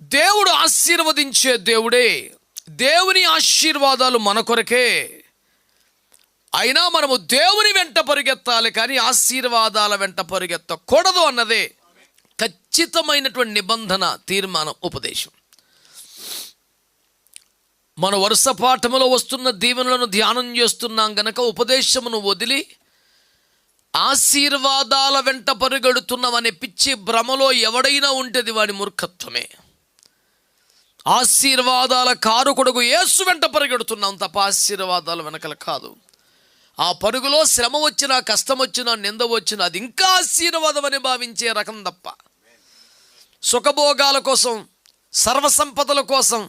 దేవుడు ఆశీర్వదించే దేవుడే. దేవుని ఆశీర్వాదాలు మన కొరకే. అయినా మనము దేవుని వెంట పరిగెత్తాలి, కానీ ఆశీర్వాదాల వెంట పరిగెత్తకూడదు అన్నదే ఖచ్చితమైనటువంటి నిబంధన, తీర్మానం, ఉపదేశం. మన వరుస పాఠములో వస్తున్న దీవెనలను ధ్యానం చేస్తున్నాం గనక ఉపదేశమును వదిలి ఆశీర్వాదాల వెంట పరిగెడుతున్నామనే పిచ్చి భ్రమలో ఎవడైనా ఉంటేది వాడి మూర్ఖత్వమే. ఆశీర్వాదాల కారుకొడుకు యేసు వెంట పరిగెడుతున్నాం తప్ప ఆశీర్వాదాల వెనకల కాదు. ఆ పరుగులో శ్రమ వచ్చినా, కష్టం వచ్చినా, నింద వచ్చినా అది ఇంకా ఆశీర్వాదం అని భావించే రకం తప్ప సుఖభోగాల కోసం, సర్వసంపదల కోసం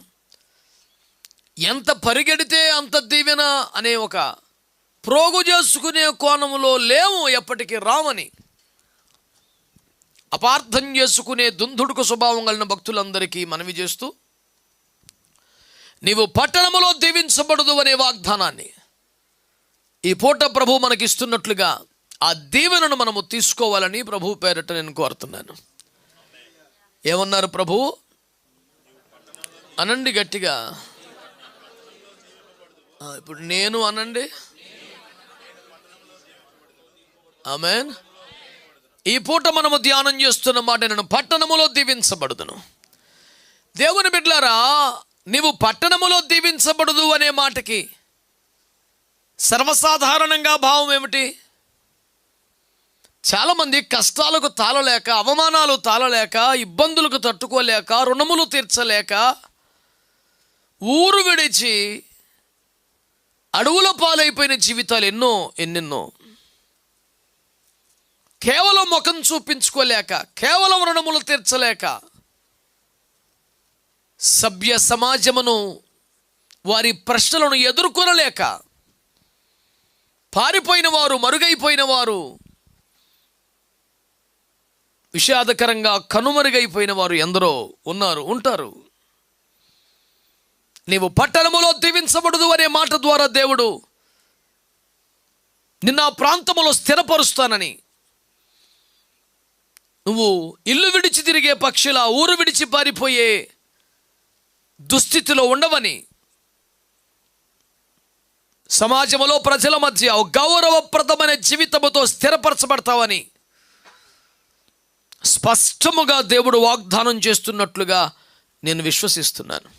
ఎంత పరిగెడితే అంత దీవెన అనే ఒక ప్రోగు చేసుకునే కోణములో లేవు, ఎప్పటికీ రామని అపార్థం చేసుకునే దుందుడుకు స్వభావం కలిగిన భక్తులందరికీ మనవి చేస్తూ, నీవు పట్టణములో దీవించబడదు అనే వాగ్దానాన్ని ఈ పూట ప్రభు మనకిస్తున్నట్లుగా ఆ దీవెనను మనము తీసుకోవాలని ప్రభు పేరట నేను కోరుతున్నాను. ఏమన్నారు ప్రభు? అనండి గట్టిగా. ఇప్పుడు నేను అనండి. ఆమేన్. ఈ పూట మనము ధ్యానం చేస్తున్న మాట, నేను పట్టణములో దీవించబడుదును. దేవుని బిడ్డలారా, నీవు పట్టణములో దీవించబడదు అనే మాటకి సర్వసాధారణంగా భావం ఏమిటి? చాలామంది కష్టాలకు తాళలేక, అవమానాలు తాళలేక, ఇబ్బందులకు తట్టుకోలేక, రుణములు తీర్చలేక ఊరు విడిచి అడవుల పాలైపోయిన జీవితాలు ఎన్నెన్నో. కేవలం ముఖం చూపించుకోలేక, కేవలం రుణములు తీర్చలేక సభ్య సమాజమును వారి ప్రశ్నలను ఎదుర్కొనలేక పారిపోయిన వారు, మరుగైపోయిన వారు, విషాదకరంగా కనుమరుగైపోయిన వారు ఎందరో ఉంటారు. నీవు పట్టణములో దీవించబడదు అనే మాట ద్వారా దేవుడు నిన్న ఆ ప్రాంతములో స్థిరపరుస్తానని, నువ్వు ఇల్లు విడిచి తిరిగే పక్షుల, ఊరు విడిచి పారిపోయే దుస్థితిలో ఉండవని, సమాజంలో ప్రజల మధ్య గౌరవప్రదమైన జీవితముతో స్థిరపరచబడతావని స్పష్టముగా దేవుడు వాగ్దానం చేస్తున్నట్లుగా నేను విశ్వసిస్తున్నాను.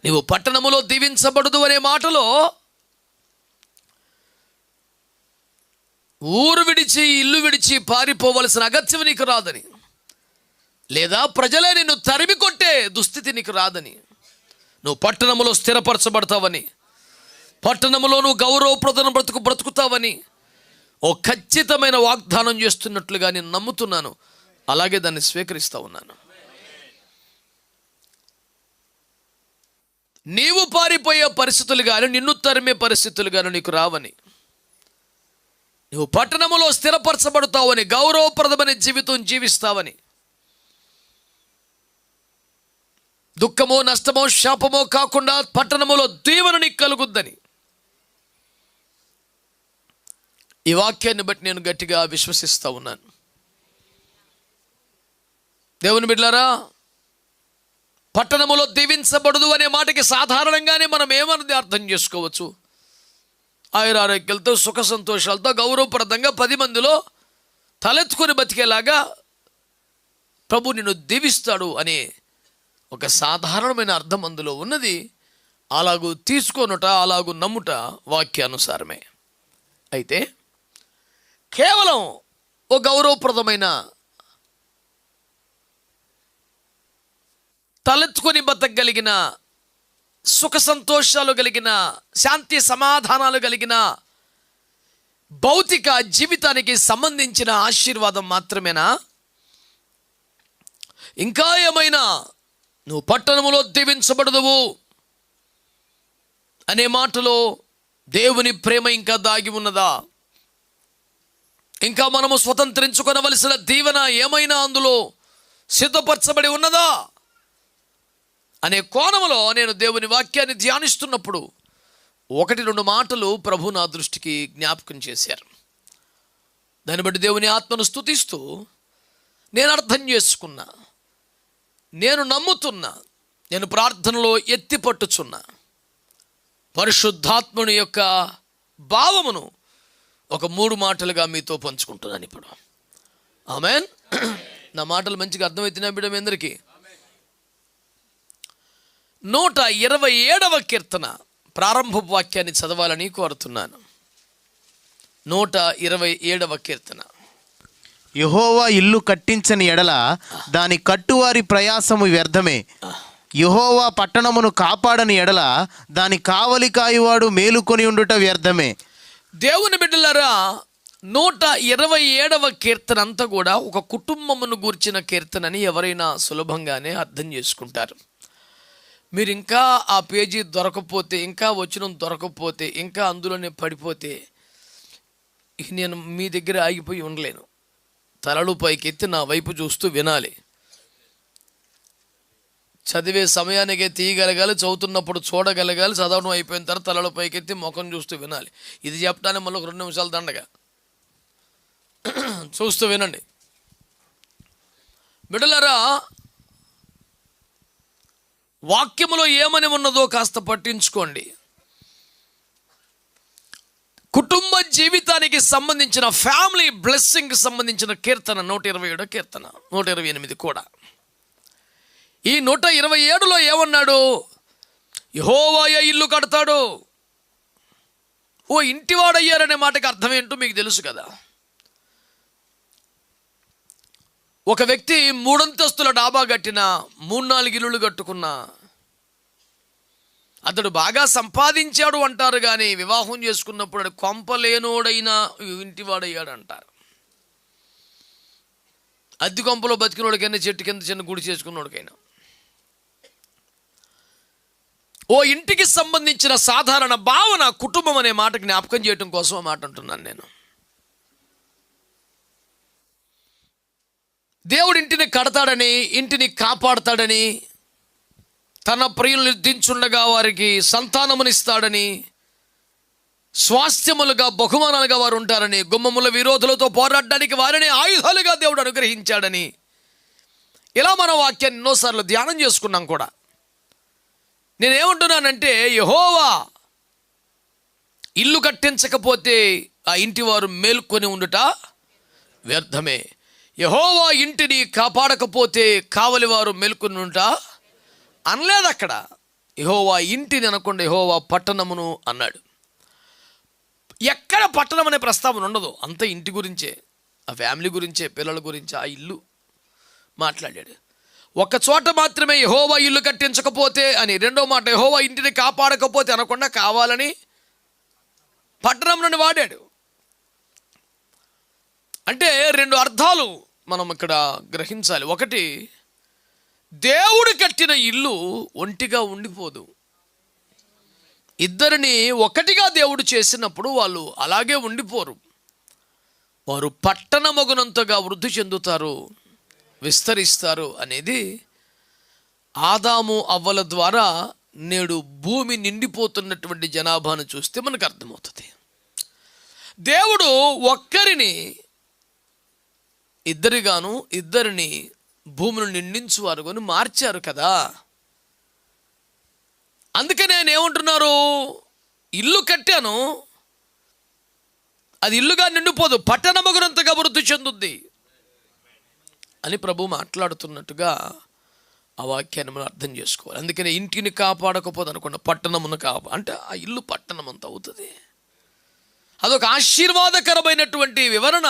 నీవు పట్టణములో దీవించబడదు అనే మాటలో ఊరు విడిచి, ఇల్లు విడిచి పారిపోవలసిన అగత్యం నీకు రాదని, లేదా ప్రజలే నిన్ను తరిమి కొట్టే దుస్థితి నీకు రాదని, నువ్వు పట్టణములో స్థిరపరచబడతావని, పట్టణములో నువ్వు గౌరవప్రదమైన బ్రతుకుతావని ఓ ఖచ్చితమైన వాగ్దానం చేస్తున్నట్లుగా నేను నమ్ముతున్నాను. అలాగే దాన్ని స్వీకరిస్తూ ఉన్నాను. నీవు పారిపోయే పరిస్థితులు కానీ, నిన్ను తరిమే పరిస్థితులు కానీ నీకు రావని, నువ్వు పట్టణములో స్థిరపరచబడతావని, గౌరవప్రదమైన జీవితం జీవిస్తావని, దుఃఖమో, నష్టమో, శాపమో కాకుండా పట్టణములో దీవెన నీకు కలుగుద్దని ఈ వాక్యాన్ని బట్టి నేను గట్టిగా విశ్వసిస్తూ ఉన్నాను. దేవుని బిడ్డలారా, పట్టణములో దీవించబడదు అనే మాటకి సాధారణంగానే మనం ఏమన్నది అర్థం చేసుకోవచ్చు? ఆయురారోగ్యాలతో, సుఖ సంతోషాలతో, గౌరవప్రదంగా 10 మందిలో తలెత్తుకొని బతికేలాగా ప్రభు నిన్ను దీవిస్తాడు అనే ఒక సాధారణమైన అర్థం అందులో ఉన్నది. అలాగూ తీసుకొనుట, అలాగూ నమ్ముట వాక్యానుసారమే. అయితే కేవలం ఓ గౌరవప్రదమైన తలెత్తుకొని బతకగలిగిన, సుఖ సంతోషాలు కలిగిన, శాంతి సమాధానాలు కలిగిన భౌతిక జీవితానికి సంబంధించిన ఆశీర్వాదం మాత్రమేనా? ఇంకా ఏమైనా నువ్వు పట్టణములో దీవించబడదువు అనే మాటలో దేవుని ప్రేమ ఇంకా దాగి ఉన్నదా? ఇంకా మనము స్వతంత్రించుకొనవలసిన దీవెన ఏమైనా అందులో సిద్ధపరచబడి ఉన్నదా అనే కోణంలో నేను దేవుని వాక్యాన్ని ధ్యానిస్తున్నప్పుడు 1-2 మాటలు ప్రభు నా దృష్టికి జ్ఞాపకం చేశారు. దాన్ని బట్టి దేవుని ఆత్మను స్తుతిస్తూ నేను అర్థం చేసుకున్నా, నేను నమ్ముతున్నా, నేను ప్రార్థనలో ఎత్తిపట్టుచున్నా పరిశుద్ధాత్ముని యొక్క భావమును ఒక 3 మాటలుగా మీతో పంచుకుంటున్నాను ఇప్పుడు. ఆమేన్. నా మాటలు మంచిగా అర్థమవుతున్నాయి బిడ్డ మీ అందరికీ? 127వ కీర్తన ప్రారంభపు వాక్యాన్ని చదవాలని కోరుతున్నాను. 127వ కీర్తన. యెహోవా ఇల్లు కట్టించని ఎడల దాని కట్టువారి ప్రయాసము వ్యర్థమే. యెహోవా పట్టణమును కాపాడని ఎడల దాని కావలి కాయువాడు మేలుకొని ఉండుట వ్యర్థమే. దేవుని బిడ్డలారా, 127వ కీర్తన అంతా కూడా ఒక కుటుంబమును గూర్చిన కీర్తనని ఎవరైనా సులభంగానే అర్థం చేసుకుంటారు. మీరు ఇంకా ఆ పేజీ దొరకపోతే, ఇంకా వచనం దొరకకపోతే, ఇంకా అందులోనే పడిపోతే నేను మీ దగ్గర ఆగిపోయి ఉండలేను. తలలు పైకెత్తి నా వైపు చూస్తూ వినాలి. చదివే సమయానికే తీయగలగాలి, చదువుతున్నప్పుడు చూడగలగాలి, చదవడం అయిపోయిన తర్వాత తలలు పైకెత్తి ముఖం చూస్తూ వినాలి. ఇది చెప్పడానికి మళ్ళీ ఒక 2 నిమిషాలు దండగా చూస్తూ వినండి. బిడ్డలారా, వాక్యములో ఏమని ఉన్నదో కాస్త పట్టించుకోండి. కుటుంబ జీవితానికి సంబంధించిన, ఫ్యామిలీ బ్లెస్సింగ్ సంబంధించిన కీర్తన 127 కీర్తన, 128 కూడా. ఈ 127లో ఏమన్నాడు? యెహోవాయే ఇల్లు కడతాడు. ఓ ఇంటివాడయ్యారనే మాటకి అర్థం ఏంటో మీకు తెలుసు కదా. ఒక వ్యక్తి 3 అంతస్తుల డాబా కట్టిన, 3-4 ఇల్లులు కట్టుకున్నా, అతడు బాగా సంపాదించాడు అంటారు, కానీ వివాహం చేసుకున్నప్పుడు అది కొంపలేనోడైనా ఇంటివాడయ్యాడు అంటారు. అద్దె కొంపలో బతికినోడికైనా, చెట్టు కింద చిన్న గుడి చేసుకున్నోడికైనా. ఓ ఇంటికి సంబంధించిన సాధారణ భావన కుటుంబం అనే మాట జ్ఞాపకం చేయడం కోసం ఆ మాట అంటున్నాను నేను. దేవుడు ఇంటిని కడతాడని, ఇంటిని కాపాడతాడని, తన ప్రియులను దించుండగా వారికి సంతానమునిస్తాడని, స్వాస్థ్యములుగా బహుమానాలుగా వారు ఉంటారని, గుమ్మముల విరోధులతో పోరాడడానికి వారిని ఆయుధాలుగా దేవుడు అనుగ్రహించాడని, ఇలా మన వాక్యాన్ని ఎన్నోసార్లు ధ్యానం చేసుకున్నాం కూడా. నేనేమంటున్నానంటే, యెహోవా ఇల్లు కట్టించకపోతే ఆ ఇంటి వారు మేల్కొని ఉండుట వ్యర్థమే. యెహోవా ఇంటిని కాపాడకపోతే కావలి వారు మేల్కొని ఉండుట అనలేదు అక్కడ. యెహోవా ఇంటిని అనకుండా యెహోవా పట్టణమును అన్నాడు. ఎక్కడ పట్టణం అనే ప్రస్తావన ఉండదు, అంత ఇంటి గురించే, ఆ ఫ్యామిలీ గురించే, పిల్లల గురించే, ఆ ఇల్లు మాట్లాడాడు. ఒక చోట మాత్రమే యెహోవా ఇల్లు కట్టించకపోతే అని, రెండో మాట యెహోవా ఇంటిని కాపాడకపోతే అనకుండా కావాలని పట్టణంలోని వాడాడు. అంటే 2 అర్థాలు మనం ఇక్కడ గ్రహించాలి. ఒకటి, దేవుడు కట్టిన ఇల్లు ఒంటిగా ఉండిపోదు. ఇద్దరిని ఒకటిగా దేవుడు చేసినప్పుడు వాళ్ళు అలాగే ఉండిపోరు. వారు పట్టణమగునంతగా వృద్ధి చెందుతారు, విస్తరిస్తారు అనేది ఆదాము అవ్వల ద్వారా నేడు భూమి నిండిపోతున్నటువంటి జనాభాను చూస్తే మనకు అర్థమవుతుంది. దేవుడు ఒక్కరిని ఇద్దరిని భూమిని నిండించువారు కొని మార్చారు కదా. అందుకే నేను ఏమంటున్నారు, ఇల్లు కట్టాను, అది ఇల్లుగా నిండిపోదు, పట్టణమగునంతగా వృద్ధి చెందుద్ది అని ప్రభు మాట్లాడుతున్నట్టుగా ఆ వాక్యాన్ని మనం అర్థం చేసుకోవాలి. అందుకనే ఇంటిని కాపాడకపోదు అనుకున్న పట్టణమును అంటే ఆ ఇల్లు పట్టణం అంత అవుతుంది. అదొక ఆశీర్వాదకరమైనటువంటి వివరణ.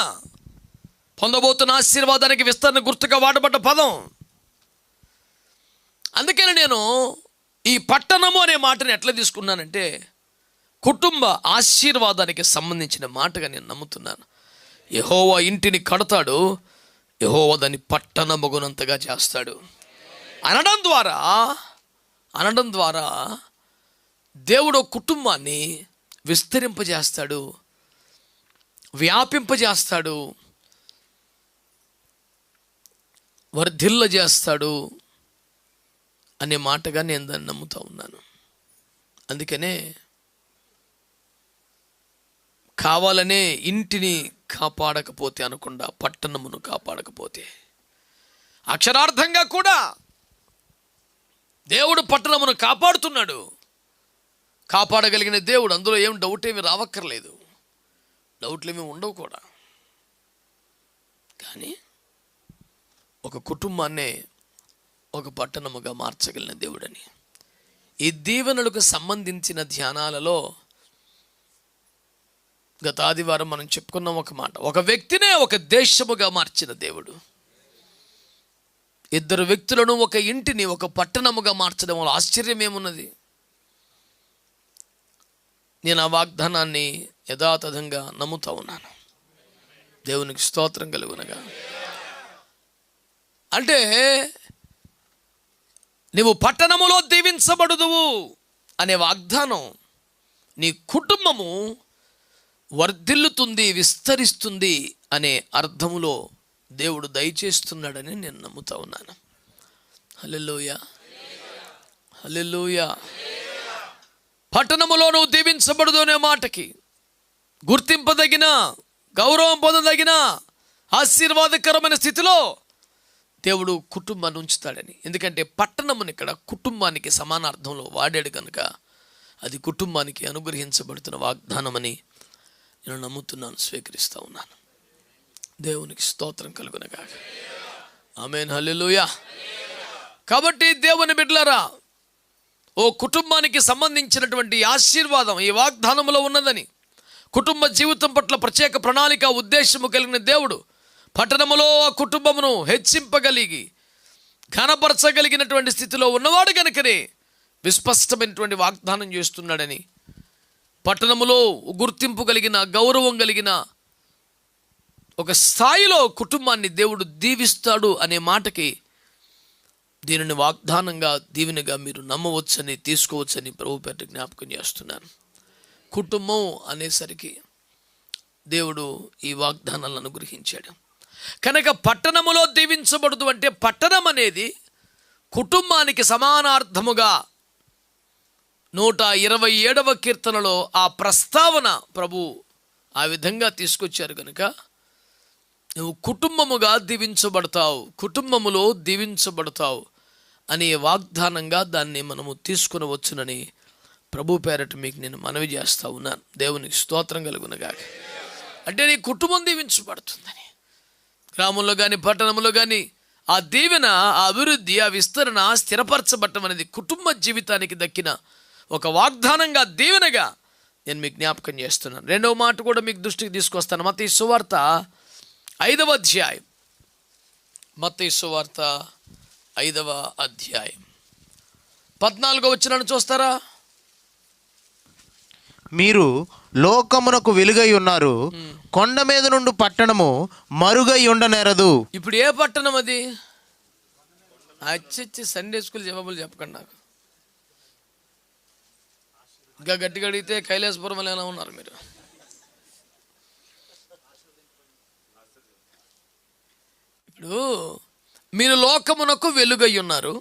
పొందబోతున్న ఆశీర్వాదానికి విస్తరణ గుర్తుగా వాడబడ్డ పదం. అందుకని నేను ఈ పట్టణము అనే మాటని ఎట్లా తీసుకున్నానంటే, కుటుంబ ఆశీర్వాదానికి సంబంధించిన మాటగా నేను నమ్ముతున్నాను. యెహోవా ఇంటిని కడతాడు, యెహోవా దాన్ని పట్టణమగునంతగా చేస్తాడు అనడం ద్వారా దేవుడు కుటుంబాన్ని విస్తరింపజేస్తాడు, వ్యాపింపజేస్తాడు, వర్ధిల్లజేస్తాడు అనే మాటగా నేను దాన్ని నమ్ముతూ ఉన్నాను. అందుకనే కావాలనే ఇంటిని కాపాడకపోతే అనకుండా పట్టణమును కాపాడకపోతే, అక్షరార్థంగా కూడా దేవుడు పట్టణమును కాపాడుతున్నాడు. కాపాడగలిగిన దేవుడు, అందులో ఏం డౌట్ ఏమి రావక్కర్లేదు, డౌట్లు ఏమి ఉండవు కూడా. కానీ ఒక కుటుంబాన్నే ఒక పట్టణముగా మార్చగలిగిన దేవుడని ఈ దీవెనలకు సంబంధించిన ధ్యానాలలో గత ఆదివారం మనం చెప్పుకున్నాం ఒక మాట. ఒక వ్యక్తినే ఒక దేశముగా మార్చిన దేవుడు, ఇద్దరు వ్యక్తులను ఒక ఇంటిని ఒక పట్టణముగా మార్చడం వల్ల ఆశ్చర్యం ఏమున్నది? నేను ఆ వాగ్దానాన్ని యథాతథంగా నమ్ముతా ఉన్నాను. దేవునికి స్తోత్రం కలుగునగా. అంటే నీవు పట్టణములో దీవించబడుదువు అనే వాగ్దానం నీ కుటుంబము వర్ధిల్లుతుంది, విస్తరిస్తుంది అనే అర్థములో దేవుడు దయచేస్తున్నాడని నేను నమ్ముతా ఉన్నాను. హల్లెలూయా, హల్లెలూయా. పట్టణములో నువ్వు దీవించబడదు అనే మాటకి గుర్తింపదగిన, గౌరవం పొందదగిన, ఆశీర్వాదకరమైన స్థితిలో దేవుడు కుటుంబాన్ని ఉంచుతాడని. ఎందుకంటే పట్టణముని ఇక్కడ కుటుంబానికి సమానార్థంలో వాడాడు కనుక అది కుటుంబానికి అనుగ్రహించబడుతున్న వాగ్దానమని నేను నమ్ముతున్నాను, స్వీకరిస్తూ ఉన్నాను. దేవునికి స్తోత్రం కలుగునగాక. ఆమేన్, హల్లెలూయా. కాబట్టి దేవుని బిడ్డలారా, ఓ కుటుంబానికి సంబంధించినటువంటి ఆశీర్వాదం ఈ వాగ్దానంలో ఉన్నదని, కుటుంబ జీవితం పట్ల ప్రత్యేక ప్రణాళిక ఉద్దేశము కలిగిన దేవుడు పట్టణములో ఆ కుటుంబమును హెచ్చింపగలిగి ఘనపరచగలిగినటువంటి స్థితిలో ఉన్నవాడు కనుకనే విస్పష్టమైనటువంటి వాగ్దానం చేస్తున్నాడని, పట్టణములో గుర్తింపు కలిగిన, గౌరవం కలిగిన ఒక స్థాయిలో కుటుంబాన్ని దేవుడు దీవిస్తాడు అనే మాటకి దీనిని వాగ్దానంగా, దీవెనగా మీరు నమ్మవచ్చని, తీసుకోవచ్చని ప్రభు పేరిట జ్ఞాపకం చేస్తున్నాను. కుటుంబం అనేసరికి దేవుడు ఈ వాగ్దానాలను అనుగ్రహించాడు కనుక పట్టణములో దీవించబడదు అంటే పట్టణం అనేది కుటుంబానికి సమానార్థముగా 127వ కీర్తనలో ఆ ప్రస్తావన ప్రభు ఆ విధంగా తీసుకొచ్చారు కనుక నువ్వు కుటుంబముగా దీవించబడతావు, కుటుంబములో దీవించబడతావు అనే వాగ్దానంగా దాన్ని మనము తీసుకునవచ్చునని ప్రభు పేరట మీకు నేను మనవి చేస్తూ ఉన్నాను. దేవునికి స్తోత్రం కలుగునగాక. అంటే నీ కుటుంబం దీవించబడుతుందని, గ్రామంలో కానీ పట్టణంలో కానీ ఆ దీవెన, ఆ అభివృద్ధి, ఆ విస్తరణ స్థిరపరచబడటం అనేది కుటుంబ జీవితానికి దక్కిన ఒక వాగ్దానంగా, దీవెనగా నేను మీకు జ్ఞాపకం చేస్తున్నాను. రెండవ మాట కూడా మీకు దృష్టికి తీసుకొస్తాను. మత్తయి సువార్త 5వ అధ్యాయం, మత్తయి సువార్త 5వ అధ్యాయం 14వ వచనాన్ని చూస్తారా? మీరు లోకమునకు వెలుగై ఉన్నారు, కొండ మీద నుండి పట్టణము మరుగై ఉండనేరదు. ఇప్పుడు ఏ పట్టణం అది? అచ్చి సండే స్కూల్ జవాబులు చెప్పకండి నాకు. ఇంకా గట్టిగా అడిగితే కైలాసపురం ఎలా ఉన్నారు మీరు? ఇప్పుడు మీరు లోకమునకు వెలుగై ఉన్నారు,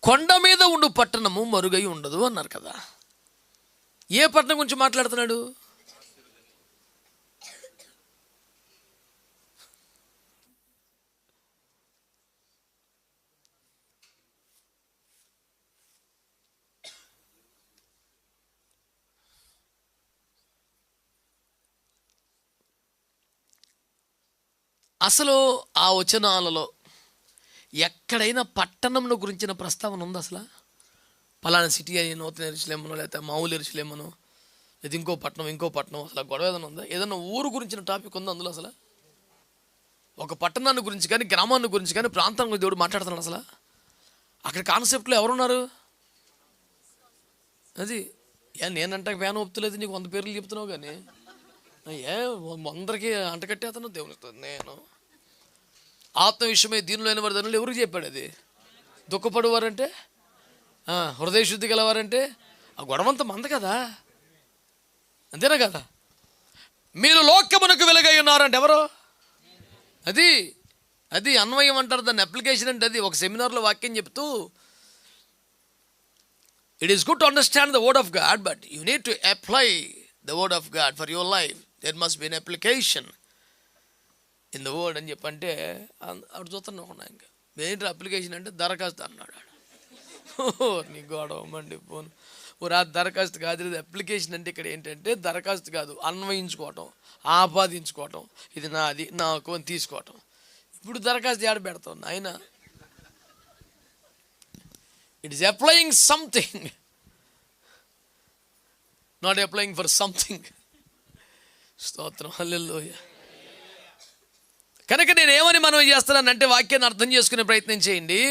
కొండ మీద ఉండు పట్టణము మరుగై ఉండదు అన్నారు కదా. ఏ పట్టణం గురించి మాట్లాడుతున్నాడు? అసలు ఆ వచనాలలో ఎక్కడైనా పట్టణంను గురించిన ప్రస్తావన ఉంది అసలు? పలానా సిటీ అని, నూతన ఎరుసలేమనో, లేకపోతే మామూలు ఎరుసలేమనో, లేదా ఇంకో పట్టణం అసలు గొడవ ఏదైనా ఉందా? ఏదైనా ఊరు గురించిన టాపిక్ ఉందా అందులో? అసలు ఒక పట్టణాన్ని గురించి కానీ, గ్రామాన్ని గురించి కానీ, ప్రాంతాన్ని గురించి దేవుడు మాట్లాడుతున్నాడు. అసలు అక్కడ కాన్సెప్ట్లో ఎవరున్నారు? అది నేనంటే ఫ్యాన్ ఒప్పుతలేదు, నీకు 100 పేర్లు చెప్తున్నావు కానీ అందరికీ అంటకట్టేతను దేవుని. నేను ఆత్మ విషయమై దీనిలోని వారి దానిలో ఎవరికి చెప్పాడు? అది దుఃఖపడేవారంటే, హృదయ శుద్ధి గలవారంటే ఆ గొడవంతా మంద కదా, అంతేనా కదా? మీరు లోకమునకు వెలుగై ఉన్నారంటే ఎవరు? అది అన్వయం అంటారు దాన్ని, అప్లికేషన్ అంటే అది. ఒక సెమినార్లో వాక్యం చెప్తూ, it is good to understand the word of God, but you need to apply the word of God for your life. There must be an application in the word అని చెప్పంటే అప్పుడు చూస్తున్నాం. ఇంకా ఏంటి అప్లికేషన్ అంటే దరఖాస్తు అన్నాడు. నీ గొడవ మండిపోను. ఆ దరఖాస్తు కాదు, ఇది అప్లికేషన్. అంటే ఇక్కడ ఏంటంటే దరఖాస్తు కాదు, అన్వయించుకోవటం, ఆపాదించుకోవటం, ఇది నాది నాకు అని తీసుకోవటం. ఇప్పుడు దరఖాస్తు ఏడ పెడతాం ఆయన? It is applying something, not applying for something. స్తోత్రం, హల్లెలూయా. కనుక నేను ఏమని మనం చేస్తున్నానంటే, వాక్యాన్ని అర్థం చేసుకునే ప్రయత్నం చేయండి.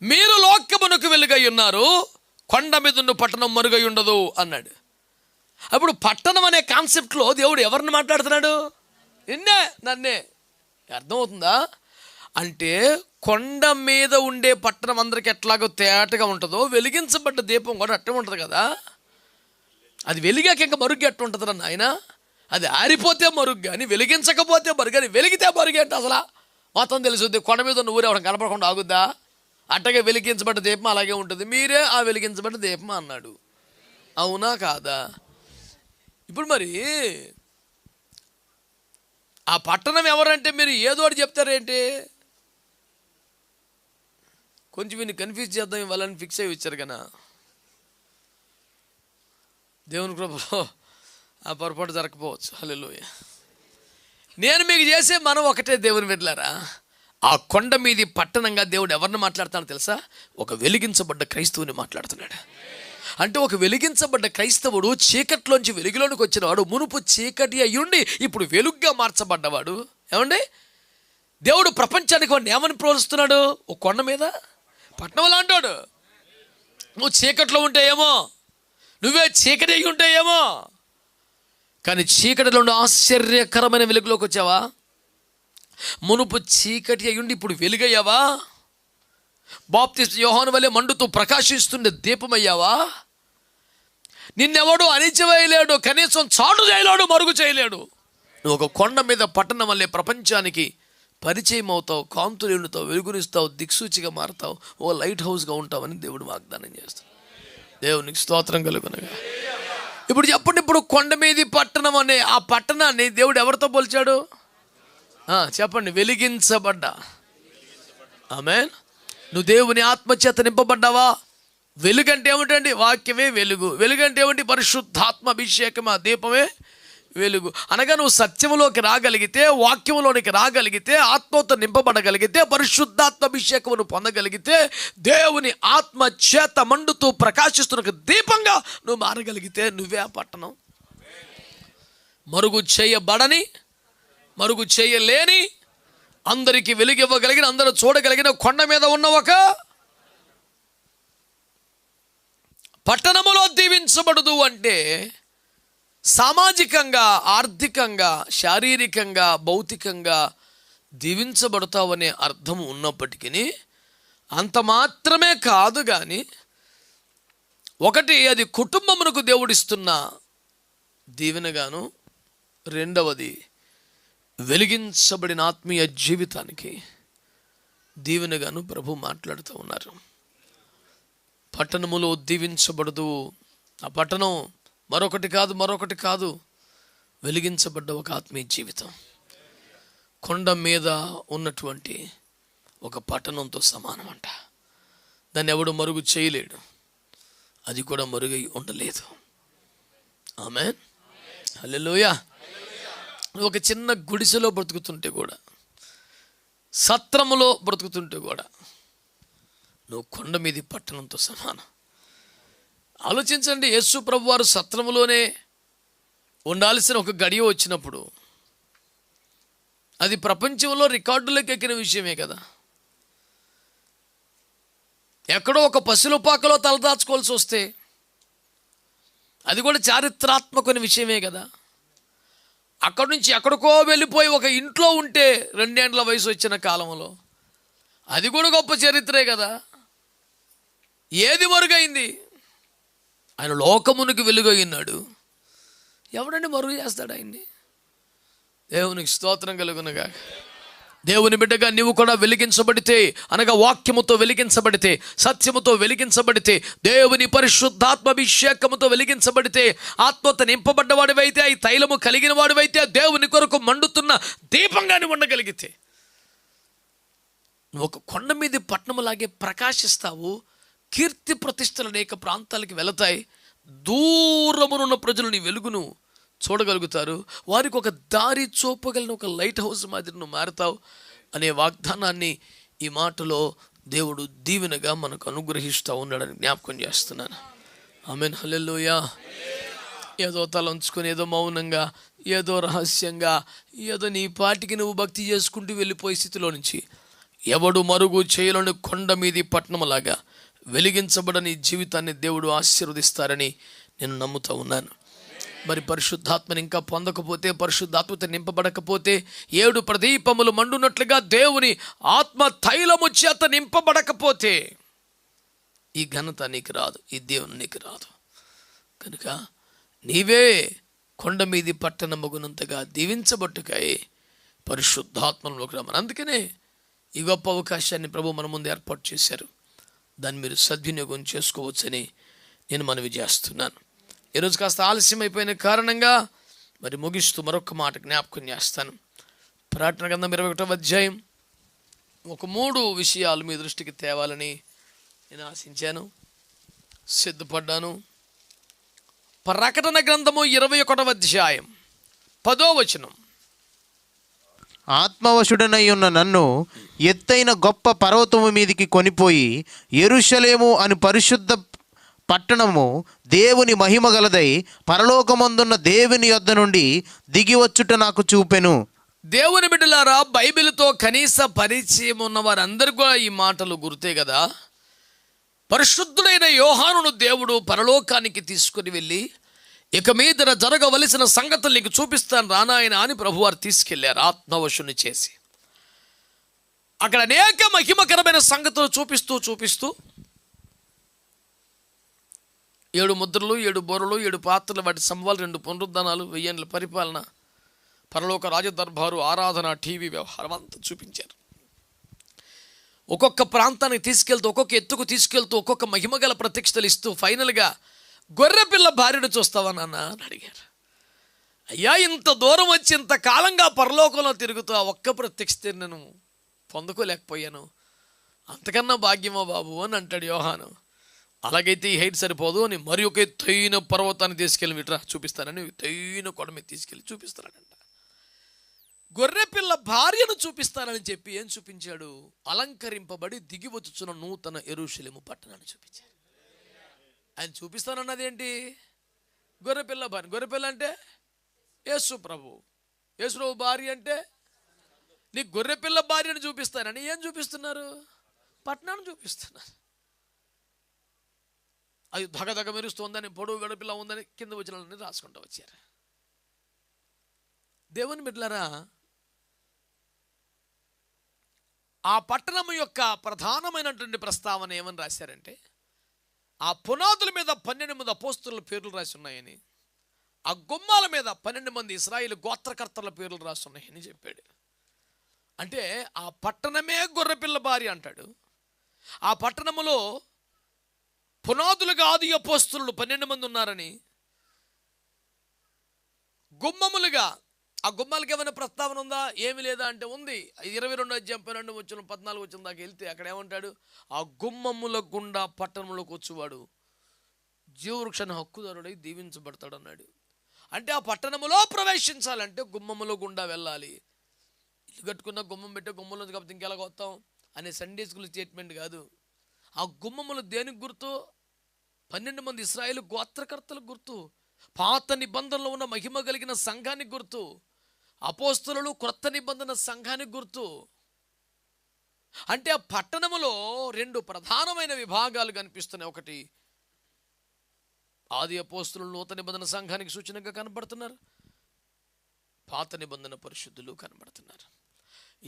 మీరు లోకమునకు వెలుగై ఉన్నారు, కొండ మీద ఉన్న పట్టణం మరుగై ఉండదు అన్నాడు. అప్పుడు పట్టణం అనే కాన్సెప్ట్లో దేవుడు ఎవరిని మాట్లాడుతున్నాడు? నిన్నే, నన్నే. అర్థమవుతుందా? అంటే కొండ మీద ఉండే పట్టణం అందరికి ఎట్లాగో తేటగా ఉంటుందో, వెలిగించబడ్డ దీపం కూడా అట్టే ఉంటుంది కదా. అది వెలిగాక ఇంకా మరుగ్గా ఎట్టు ఉంటుంది నాయన? అది ఆరిపోతే మరుగు కానీ, వెలిగించకపోతే మరుగు కానీ, వెలిగితే మరుగు అంటే అసలు మొత్తం తెలుసుద్ది. కొండ మీద ఉన్న ఊరు ఎవరు కనపడకుండా ఆగుద్దా? అట్టగే వెలిగించబడ్డ దీపం అలాగే ఉంటుంది. మీరే ఆ వెలిగించబడ్డ దీపం అన్నాడు. అవునా కాదా? ఇప్పుడు మరి ఆ పట్టణం ఎవరంటే మీరు ఏదో ఒకటి చెప్తారేంటి? కొంచెం వీళ్ళు కన్ఫ్యూజ్ చేద్దాం ఇవ్వాలని ఫిక్స్ అయ్యి వచ్చారు కదా. దేవుని కృపలో ఆ పొరపాటు జరగకపోవచ్చు. హల్లెలూయా. నేను మీకు చేసే మనం ఒకటే దేవుని బిడ్డలారా. ఆ కొండ మీది పట్టణంగా దేవుడు ఎవరిని మాట్లాడుతాడో తెలుసా? ఒక వెలిగించబడ్డ క్రైస్తవుని మాట్లాడుతున్నాడు. అంటే ఒక వెలిగించబడ్డ క్రైస్తవుడు చీకట్లోంచి వెలుగులోనికి వచ్చినవాడు, మునుపు చీకటి అయ్యుండి ఇప్పుడు వెలుగ్గా మార్చబడ్డవాడు. ఏమండి? దేవుడు ప్రపంచానికి వాడిని ఏమని ప్రోత్సహిస్తున్నాడు? ఒక కొండ మీద పట్టణం లాంటాడు. నువ్వు చీకట్లో ఉంటే ఏమో, నువ్వే చీకటి అయ్యి ఉంటే ఏమో, కానీ చీకటిలో ఉండి ఆశ్చర్యకరమైన వెలుగులోకి వచ్చావా? మునుపు చీకటి అయ్యుండి ఇప్పుడు వెలుగయ్యావా? బాప్తిస్మ యోహాను వలె మండుతూ ప్రకాశిస్తుండే దీపమయ్యావా? నిన్నెవడు అణిచివేయలేడు, కనీసం చాటు చేయలేడు, మరుగు చేయలేడు. నువ్వు ఒక కొండ మీద పట్టణం వల్లే ప్రపంచానికి పరిచయం అవుతావు, కాంతులు ఎండుతావు, వెలుగునిస్తావు, దిక్సూచిగా మారుతావు, ఓ లైట్ హౌస్గా ఉంటావని దేవుడు వాగ్దానం చేస్తాడు. దేవునికి స్తోత్రం కలుగునగా. ఇప్పుడు చెప్పండి, ఇప్పుడు కొండ మీది పట్టణం అనే ఆ పట్టణాన్ని దేవుడు ఎవరితో పోల్చాడు? చెప్పండి. వెలిగించబడ్డా. ఆమేన్. నువ్వు దేవుని ఆత్మచేత నింపబడ్డావా? వెలుగంటే ఏమిటండి? వాక్యమే వెలుగు. వెలుగంటే ఏమిటి? పరిశుద్ధాత్మ అభిషేకం. ఆ దీపమే వెలుగు. అనగా నువ్వు సత్యములోకి రాగలిగితే, వాక్యములోనికి రాగలిగితే, ఆత్మతో నింపబడగలిగితే, పరిశుద్ధాత్మ అభిషేకమును పొందగలిగితే, దేవుని ఆత్మ చేత మండుతూ ప్రకాశిస్తున్న దీపంగా నువ్వు మారగలిగితే నువ్వే ఆ పట్టణం. మరుగు చేయబడని, మరుగు చేయలేని, అందరికీ వెలుగివ్వగలిగిన, అందరూ చూడగలిగిన కొండ మీద ఉన్న ఒక పట్టణములో దీవించబడదు అంటే సామాజికంగా, ఆర్థికంగా, శారీరకంగా, భౌతికంగా దీవించబడతావనే అర్థం ఉన్నప్పటికీ అంత మాత్రమే కాదు. కానీ ఒకటి, అది కుటుంబమునకు దేవుడిస్తున్న దీవెనగాను, రెండవది వెలిగించబడిన ఆత్మీయ జీవితానికి దీవెనగాను ప్రభు మాట్లాడుతూ ఉన్నారు. పట్టణములో దీవించబడదు. ఆ పట్టణం మరొకటి కాదు, వెలిగించబడ్డ ఒక ఆత్మీయ జీవితం. కొండ మీద ఉన్నటువంటి ఒక పట్టణంతో సమానం అంట. దాన్ని ఎవడు మరుగు చేయలేడు, అది కూడా మరుగై ఉండలేదు. ఆమేన్. హల్లెలూయా. ఒక చిన్న గుడిసెలో బ్రతుకుతుంటే కూడా, సత్రములో బ్రతుకుతుంటే కూడా నువ్వు కొండ మీది పట్టణంతో సమానం. ఆలోచించండి, యేసు ప్రభు వారు సత్రములోనే ఉండాల్సిన ఒక గడియ వచ్చినప్పుడు అది ప్రపంచంలో రికార్డులోకి ఎక్కిన విషయమే కదా. ఎక్కడో ఒక పశువులపాకలో తలదాచుకోవాల్సి వస్తే అది కూడా చారిత్రాత్మకమైన విషయమే కదా. అక్కడి నుంచి ఎక్కడికో వెళ్ళిపోయి ఒక ఇంట్లో ఉంటే 2 ఏండ్ల వయసు వచ్చిన కాలంలో అది కూడా గొప్ప చరిత్రే కదా. ఏది మరుగైంది? ఆయన లోకమునికి వెలుగైనాడు. ఎవడండి మరుగు చేస్తాడు ఆయన్ని? దేవునికి స్తోత్రం కలుగునుగా. దేవుని బిడ్డగా నీవు కూడా వెలిగించబడితే, అనగా వాక్యముతో వెలిగించబడితే, సత్యముతో వెలిగించబడితే, దేవుని పరిశుద్ధాత్మాభిషేకముతో వెలిగించబడితే, ఆత్మతో నింపబడ్డవాడివైతే, ఈ తైలము కలిగిన వాడివైతే, దేవుని కొరకు మండుతున్న దీపంగాని ఉండగలిగితే నువ్వు ఒక కొండ మీద పట్టణములాగే ప్రకాశిస్తావు, కీర్తి ప్రతిష్టలు అనేక ప్రాంతాలకి వెళతాయి. దూరమునున్న ప్రజలు నీ వెలుగును చూడగలుగుతారు. వారికి ఒక దారి చూపగలిగిన ఒక లైట్ హౌస్ మాదిరి నువ్వు మారుతావు అనే వాగ్దానాన్ని ఈ మాటలో దేవుడు దీవెనగా మనకు అనుగ్రహిస్తూ ఉన్నాడని జ్ఞాపకం చేస్తున్నాను. ఆమేన్, హల్లెలూయా. ఏదో తలంచుకొని, ఏదో మౌనంగా, ఏదో రహస్యంగా, ఏదో నీ పాటికి నువ్వు భక్తి చేసుకుంటూ వెళ్ళిపోయే స్థితిలో నుంచి ఎవడు మరుగు చేయలేని కొండ మీది పట్టణంలాగా వెలిగించబడని జీవితాన్ని దేవుడు ఆశీర్వదిస్తారని నేను నమ్ముతూ ఉన్నాను. మరి పరిశుద్ధాత్మని ఇంకా పొందకపోతే, పరిశుద్ధాత్మతో నింపబడకపోతే, 7 ప్రదీపములు మండునట్లుగా దేవుని ఆత్మ తైలము చేత నింపబడకపోతే ఈ ఘనత నీకు రాదు, ఈ దేవుని నీకు రాదు. కనుక నీవే కొండ మీది పట్టణమగునంతగా దీవించబట్టుకై పరిశుద్ధాత్మలోకి రమ్మని. అందుకనే ఈ గొప్ప అవకాశాన్ని ప్రభు మన ముందు ఏర్పాటు చేశారు. దాన్ని మీరు సద్వినియోగం చేసుకోవచ్చని నేను మనవి చేస్తున్నాను. ఈరోజు కాస్త ఆలస్యం అయిపోయిన కారణంగా మరి ముగిస్తూ మరొక మాట జ్ఞాపకం చేస్తాను. ప్రకటన గ్రంథం 21వ అధ్యాయం ఒక 3 విషయాలు మీ దృష్టికి తేవాలని నేను ఆశించాను, సిద్ధపడ్డాను. ప్రకటన గ్రంథము 21వ అధ్యాయం 10వ వచనం. ఆత్మవశుడనై ఉన్న నన్ను ఎత్తైన గొప్ప పర్వతము మీదికి కొనిపోయి యెరూషలేము అని పరిశుద్ధ పట్టణము దేవుని మహిమ గలదై పరలోకమందున్న దేవుని యొద్ద నుండి దిగివచ్చుట నాకు చూపెను. దేవుని బిడ్డలారా, బైబిల్తో కనీస పరిచయం ఉన్న వారందరికీ కూడా ఈ మాటలు గుర్తే కదా. పరిశుద్ధుడైన యోహానును దేవుడు పరలోకానికి తీసుకుని వెళ్ళి, ఇక మీదట జరగవలసిన సంగతులు నీకు చూపిస్తాను రానాయన అని ప్రభువారు తీసుకెళ్లారు ఆత్మవశుని చేసి. అక్కడ అనేక మహిమకరమైన సంగతులు చూపిస్తూ 7 ముద్రలు, 7 బోరలు, 7 పాత్రలు, వాటి సంవాలు, 2 పునరుద్ధానాలు, 1000 ఏళ్ల పరిపాలన, పరలోక రాజదర్బారు, ఆరాధన, టీవీ వ్యవహారం అంతా చూపించారు. ఒక్కొక్క ప్రాంతానికి తీసుకెళ్తూ, ఒక్కొక్క ఎత్తుకు తీసుకెళ్తూ, ఒక్కొక్క మహిమగల ప్రత్యక్షతలు ఇస్తూ ఫైనల్గా గొర్రెపిల్ల భార్యను చూస్తావా నాన్న అని అడిగారు. అయ్యా, ఇంత దూరం వచ్చి ఇంత కాలంగా పరలోకంలో తిరుగుతూ ఆ ఒక్క ప్రత్యక్షత నేను పొందుకోలేకపోయాను, అంతకన్నా భాగ్యమో బాబు అని అంటాడు యోహాను. అలాగైతే ఈ హైట్ సరిపోదు అని మరి ఒక ఎత్తైన పర్వతాన్ని తీసుకెళ్ళి విట్రా చూపిస్తానని ఎత్తైన కొండ మీద తీసుకెళ్ళి చూపిస్తానంట. గొర్రెపిల్ల భార్యను చూపిస్తానని చెప్పి ఏం చూపించాడు? అలంకరింపబడి దిగి వచ్చుచున్న నూతన యెరూషలేము పట్టణాన్ని చూపించాడు. ఆయన చూపిస్తానన్నది ఏంటి? గొర్రెపిల్ల భార్య. గొర్రెపిల్ల అంటే యేసు ప్రభు. యేసు ప్రభు భార్య అంటే నీ గొర్రెపిల్ల భార్యను చూపిస్తానని ఏం చూపిస్తున్నారు? పట్టణాన్ని చూపిస్తున్నారు. అది దగదగ మెరుస్తుందని, పొడవు గడపిల్ల ఉందని కింద వచ్చిన రాసుకుంటూ వచ్చారు. దేవుని బిడ్డలారా, ఆ పట్టణం యొక్క ప్రధానమైనటువంటి ప్రస్తావన ఏమని రాశారంటే, ఆ పునాదుల మీద 12 మంది అపోస్తలుల పేర్లు రాసి ఉన్నాయని, ఆ గుమ్మాల మీద 12 మంది ఇశ్రాయేలు గోత్రకర్తల పేర్లు రాసి ఉన్నాయని చెప్పాడు. అంటే ఆ పట్టణమే గొర్రెపిల్ల భార్య అంటాడు. ఆ పట్టణములో పునాదులుగా ఆది అపోస్తలులు 12 మంది ఉన్నారని, గుమ్మములుగా ఆ గుమ్మాలకి ఏమైనా ప్రస్తావన ఉందా? ఏమి లేదా అంటే ఉంది. 22వ అధ్యాయం 12 వచ్చిన 14 వచ్చిన దాకా వెళ్తే అక్కడ ఏమంటాడు? ఆ గుమ్మముల గుండా పట్టణంలోకి వచ్చేవాడు జీవవృక్షాన్ని హక్కుదారుడై దీవించబడతాడు అన్నాడు. అంటే ఆ పట్టణములో ప్రవేశించాలంటే గుమ్మముల గుండా వెళ్ళాలి. ఇల్లు కట్టుకున్న గుమ్మం పెట్టే గుమ్మంలో కాబట్టి ఇంకెలా వస్తాం అనే సండే స్కూల్ స్టేట్మెంట్ కాదు. ఆ గుమ్మములు దేనికి గుర్తు? 12 మంది ఇశ్రాయేలు గోత్రకర్తలకు గుర్తు, పాత నిబంధనలో ఉన్న మహిమ కలిగిన సంఘానికి గుర్తు, అపోస్తలులు క్రొత్త నిబంధన సంఘానికి గుర్తు. అంటే ఆ పట్టణములో 2 ప్రధానమైన విభాగాలు కనిపిస్తున్నాయి. ఒకటి ఆది అపోస్తలులు నూతన నిబంధన సంఘానికి సూచనగా కనబడుతున్నారు, పాత నిబంధన పరిశుద్ధులు కనబడుతున్నారు.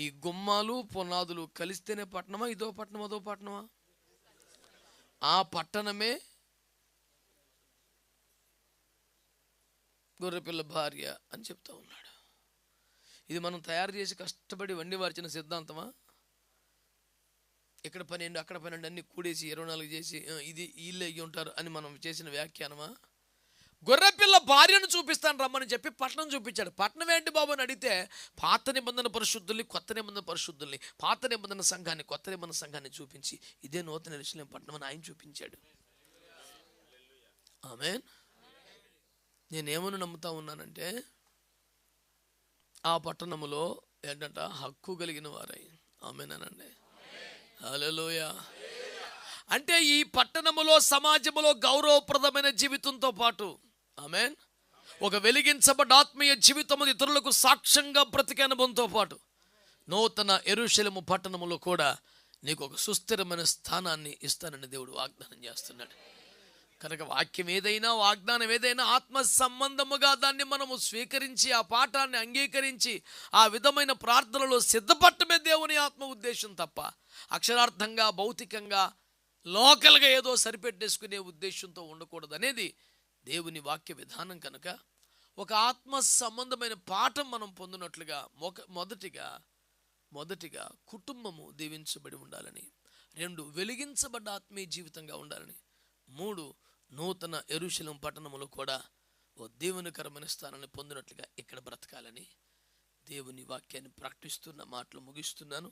ఈ గుమ్మాలు పునాదులు కలిస్తేనే పట్టణమా? ఇదో పట్టణం అదో పట్టణమా? ఆ పట్టణమే గొర్రెపిల్ల భార్య అని చెప్తా ఉన్నాడు. ఇది మనం తయారు చేసి కష్టపడి వండి వార్చిన సిద్ధాంతమా? ఇక్కడ 12 అక్కడ 12 అన్ని కూడేసి 24 చేసి ఇది వీళ్ళే అయ్యి ఉంటారు అని మనం చేసిన వ్యాఖ్యానమా? గొర్రెపిల్ల భార్యను చూపిస్తాను రమ్మని చెప్పి పట్టణం చూపించాడు. పట్టణం ఏంటి బాబు అని అడిగితే పాత నిబంధన పరిశుద్ధుల్ని, కొత్త నిబంధన పరిశుద్ధుల్ని, పాత నిబంధన సంఘాన్ని, కొత్త నిబంధన సంఘాన్ని చూపించి ఇదే నూతన యెరూషలేము పట్టణం అని ఆయన చూపించాడు. ఆమేన్. నేనేమని నమ్ముతా ఉన్నానంటే ఆ పట్టణములో ఏంటంట హక్కు కలిగిన వారై. ఆమేనండి. హల్లెలూయా. అంటే ఈ పట్టణములో, సమాజములో గౌరవప్రదమైన జీవితంతో పాటు, ఆమేన్, ఒక వెలిగించబడ్డ ఆత్మీయ జీవితం ఇతరులకు సాక్ష్యంగా బ్రతికే అనుభవంతో పాటు నూతన యెరూషలేము పట్టణములో కూడా నీకు ఒక సుస్థిరమైన స్థానాన్ని ఇస్తానని దేవుడు వాగ్దానం చేస్తున్నాడు. కనుక వాక్యం ఏదైనా, వాగ్దానం ఏదైనా ఆత్మ సంబంధముగా దాన్ని మనము స్వీకరించి ఆ పాఠాన్ని అంగీకరించి ఆ విధమైన ప్రార్థనలో సిద్ధపట్టమే దేవుని ఆత్మ ఉద్దేశం తప్ప అక్షరార్థంగా, భౌతికంగా, లోకల్గా ఏదో సరిపెట్టేసుకునే ఉద్దేశంతో ఉండకూడదు అనేది దేవుని వాక్య విధానం. కనుక ఒక ఆత్మ సంబంధమైన పాఠం మనం పొందినట్లుగా మొదటిగా కుటుంబము దీవించబడి ఉండాలని, 2 వెలిగించబడ్డ ఆత్మీయ జీవితంగా ఉండాలని, 3 నూతన యెరూషలేము పట్టణములో కూడా ఓ దేవునికరమైన స్థానాన్ని పొందినట్లుగా ఇక్కడ బ్రతకాలని దేవుని వాక్యాన్ని ప్రకటిస్తున్న మాటలు ముగిస్తున్నాను.